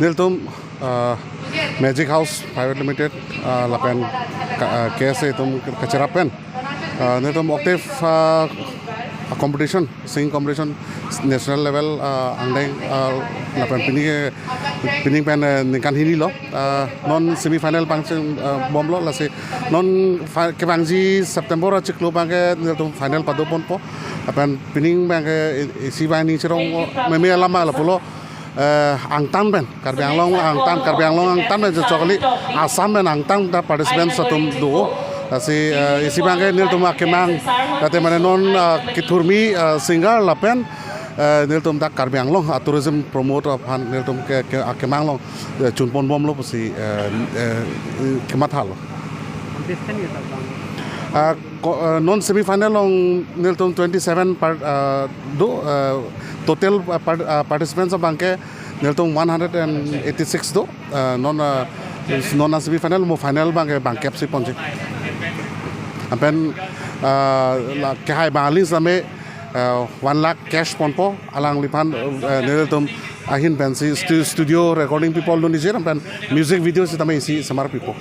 niltum Magic House Private Limited lapen KSA tum kacerapen niltum octave competition singing competition national level andeng lapen pining pen ningkan hini lo non semi final pangsen bom lo lasi non kebangji September acik lo bangke niltum final padopon po lapen pining bangke isi bani cerong meme lama lo pulo angtan ben Karbi Anglong angtan ben cocokli Asam ben angtan da participant satum do asi isi bangke nil tum akemang kate mane non kiturmi singer lapen nil tum da Karbi Anglong tourism promoter han nil tum ke akemang lo chunpon bom lo si kemathal non semi final long nil tum 27 do total participants of banke niltum 186 do non semi final mo final banke banke si ponji apen ke hai bali same 1 lakh cash ponpo alang lipan niltum ahin pensi studio recording people do nijer apen music videos tame isi samar people